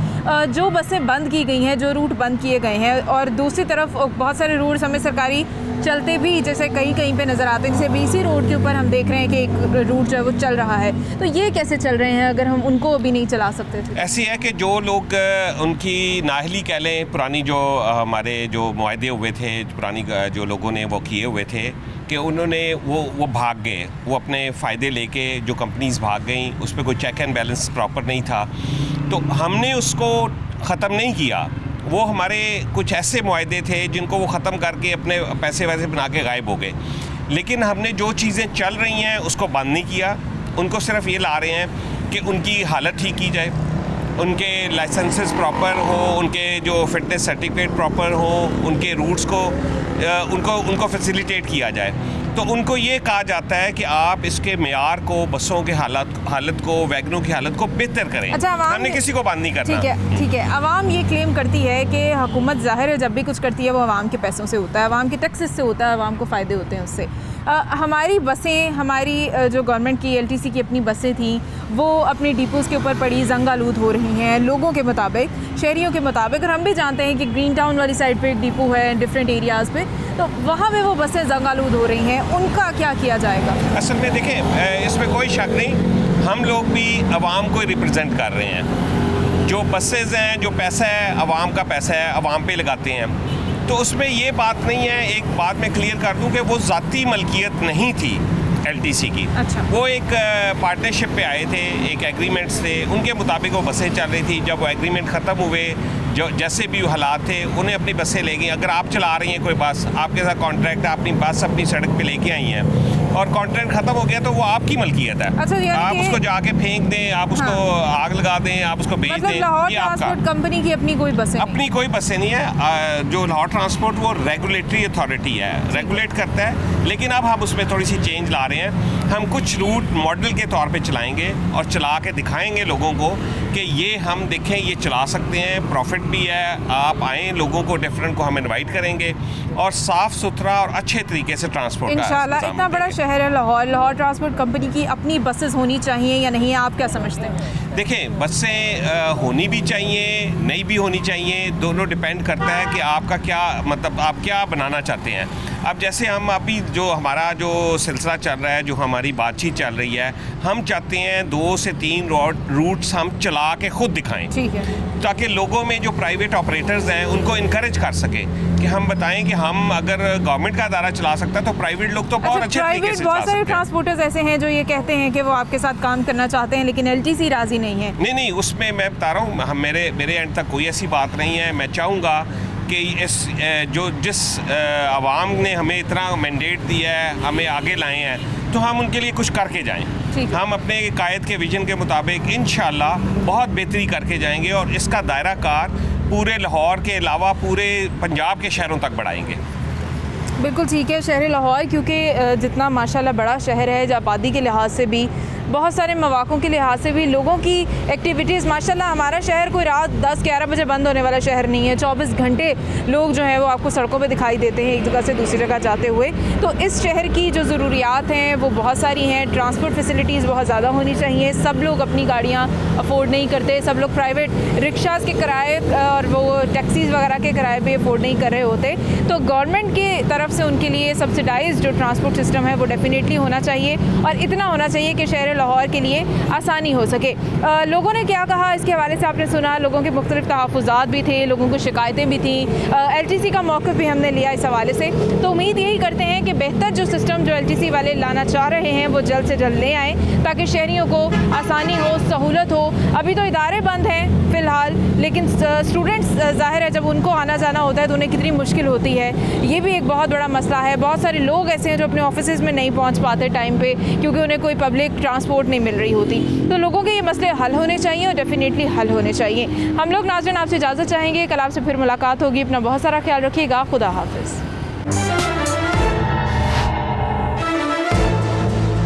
जो बसें बंद की गई हैं, जो रूट बंद किए गए हैं, और दूसरी तरफ बहुत सारे रूट्स हमें सरकारी चलते भी जैसे कहीं कहीं पे नज़र आते हैं, जैसे बीसी रोड के ऊपर हम देख रहे हैं कि एक रूट जो है वो चल रहा है, तो ये कैसे चल रहे हैं अगर हम उनको अभी नहीं चला सकते थे? ऐसी है कि जो लोग उनकी नाहली कह लें, पुरानी जो हमारे जो मुआहदे हुए थे, पुरानी जो लोगों ने वो किए हुए थे कि उन्होंने वो भाग गए, वो अपने फ़ायदे लेके जो कंपनीज़ भाग गई, उस पर कोई चेक एंड बैलेंस प्रॉपर नहीं था, तो हमने उसको ख़त्म नहीं किया। वो हमारे कुछ ऐसे मुआहदे थे जिनको वो ख़त्म करके अपने पैसे वैसे बना के गायब हो गए, लेकिन हमने जो चीज़ें चल रही हैं उसको बंद नहीं किया। उनको सिर्फ ये ला रहे हैं कि उनकी हालत ठीक की जाए, उनके लाइसेंसेस प्रॉपर हो, उनके जो फिटनेस सर्टिफिकेट प्रॉपर हो, उनके रूट्स को उनको फैसिलिटेट किया जाए। तो उनको ये कहा जाता है कि आप इसके मेयार को, बसों के हालत को, वैगनों की हालत को बेहतर करें। अच्छा, हमने किसी को बंद नहीं करना। ठीक है। आवाम ये क्लेम करती है कि हुकूमत ज़ाहिर है जब भी कुछ करती है वो आवाम के पैसों से होता है, आवाम के टैक्सेस से होता है, आवाम को फ़ायदे होते हैं उससे। हमारी बसें, हमारी जो गवर्नमेंट की LTC की अपनी बसें थी, वो अपनी डिपोज़ के ऊपर पड़ी जंग आलूद हो रही हैं लोगों के मुताबिक, शहरियों के मुताबिक। और हम भी जानते हैं कि ग्रीन टाउन वाली साइड पे एक डिपो है डिफरेंट एरियाज़ पे, तो वहाँ पे वो बसें जंग आलूद हो रही हैं, उनका क्या किया जाएगा? असल में देखें, इसमें कोई शक नहीं, हम लोग भी आवाम को रिप्रेजेंट कर रहे हैं। जो बसेज़ हैं, जो पैसा है, आवाम का पैसा है, आवाम पे लगाते हैं, तो उसमें ये बात नहीं है। एक बात मैं क्लियर कर दूं कि वो ज़ाती मलकियत नहीं थी LTC की। अच्छा। वो एक पार्टनरशिप पे आए थे, एक एग्रीमेंट्स थे, उनके मुताबिक वो बसें चल रही थी। जब वो एग्रीमेंट ख़त्म हुए, जो जैसे भी हालात थे, उन्हें अपनी बसें ले गई। अगर आप चला रही हैं कोई बस, आपके साथ कॉन्ट्रैक्ट है, अपनी बस अपनी सड़क पे लेके आई हैं, और कॉन्ट्रैक्ट ख़त्म हो गया तो वो आपकी मलकियत है। अच्छा, आप उसको जाके फेंक दें, आप उसको आग लगा दें, आप उसको बेच मतलब दें, लाहौर ये आपका। ट्रांसपोर्ट कंपनी की अपनी कोई बसें अपनी कोई बसें नहीं है। जो लाहौर ट्रांसपोर्ट वो रेगुलेटरी अथॉरिटी है, रेगुलेट करता है, लेकिन अब हम उसमें थोड़ी सी चेंज ला रहे हैं। हम कुछ रूट मॉडल के तौर पे चलाएंगे और चला के दिखाएंगे लोगों को कि ये हम देखें, ये चला सकते हैं, प्रॉफिट भी है, आप आएँ, लोगों को डिफरेंट को हम इनवाइट करेंगे और साफ़ सुथरा और अच्छे तरीके से ट्रांसपोर्ट का इंशाल्लाह। इतना बड़ा शहर है लाहौर, लाहौर ट्रांसपोर्ट कंपनी की अपनी बसेस होनी चाहिए या नहीं, आप क्या समझते हैं? देखें, बसें होनी भी चाहिए, नहीं भी होनी चाहिए, दोनों डिपेंड करता है कि आपका क्या मतलब आप क्या बनाना चाहते हैं। अब जैसे हम अभी जो हमारा जो सिलसिला चल रहा है, जो हमारी बातचीत चल रही है, हम चाहते हैं 2 से 3 रूट्स हम चला के खुद दिखाएं, ठीक है, ताकि लोगों में जो प्राइवेट ऑपरेटर्स हैं उनको इनकरेज कर सकें कि हम बताएं कि हम अगर गवर्नमेंट का अदारा चला सकता है तो प्राइवेट लोग तो बहुत अच्छे तरीके से बहुत चला सारे सकते हैं। ट्रांसपोर्टर्स ऐसे हैं जो ये कहते हैं कि वो आपके साथ काम करना चाहते हैं लेकिन LTC राजी नहीं है। नहीं, उसमें मैं बता रहा हूँ, हम मेरे एंड तक कोई ऐसी बात नहीं है। मैं चाहूँगा कि जिस आवाम ने हमें इतना मैंडेट दिया है, हमें आगे लाए हैं, तो हम उनके लिए कुछ करके जाएं। हम अपने कायद के विजन के मुताबिक इंशाल्लाह बहुत बेहतरी करके जाएंगे और इसका दायरा कार पूरे लाहौर के अलावा पूरे पंजाब के शहरों तक बढ़ाएंगे। बिल्कुल ठीक है। शहर लाहौर क्योंकि जितना माशाल्लाह बड़ा शहर है, आबादी के लिहाज से भी, बहुत सारे मौक़ों के लिहाज से भी, लोगों की एक्टिविटीज़ माशाल्लाह, हमारा शहर कोई रात 10-11 बजे बंद होने वाला शहर नहीं है। 24 घंटे लोग जो हैं वो आपको सड़कों पे दिखाई देते हैं एक जगह से दूसरी जगह जाते हुए। तो इस शहर की जो ज़रूरियात हैं वो बहुत सारी हैं। ट्रांसपोर्ट फैसिलिटीज़ बहुत ज़्यादा होनी चाहिए। सब लोग अपनी गाड़ियाँ अफोर्ड नहीं करते, सब लोग प्राइवेट रिक्शाज़ के किराए और वो टैक्सीज़ वगैरह के किराए पे अफोर्ड नहीं कर रहे होते। तो गवर्नमेंट की तरफ से उनके लिए सब्सिडाइज जो ट्रांसपोर्ट सिस्टम है वो डेफिनेटली होना चाहिए और इतना होना चाहिए कि शहर लाहौर के लिए आसानी हो सके। लोगों ने क्या कहा इसके हवाले से आपने सुना, लोगों के मुख्तलिफ तहफ़्फ़ुज़ात भी थे, लोगों को शिकायतें भी थी, LTC का मौक़िफ़ भी हमने लिया इस हवाले से। तो उम्मीद यही करते हैं कि बेहतर जो सिस्टम जो LTC वाले लाना चाह रहे हैं वो जल्द से जल्द ले आएँ ताकि शहरियों को आसानी हो, सहूलत हो। अभी तो इदारे बंद हैं फ़िलहाल, लेकिन स्टूडेंट्स ज़ाहिर है जब उनको आना जाना होता है तो उन्हें कितनी मुश्किल होती है, ये भी एक बहुत बड़ा मसला है। बहुत सारे लोग ऐसे हैं जो अपने ऑफिसेज़ में नहीं पहुंच पाते टाइम पे क्योंकि उन्हें कोई पब्लिक ट्रांसपोर्ट नहीं मिल रही होती। तो लोगों के ये मसले हल होने चाहिए और डेफिनेटली हल होने चाहिए। हम लोग नाज़रीन आपसे इजाज़त चाहेंगे, कल आपसे फिर मुलाकात होगी। अपना बहुत सारा ख्याल रखिएगा। खुदा हाफ़िज़।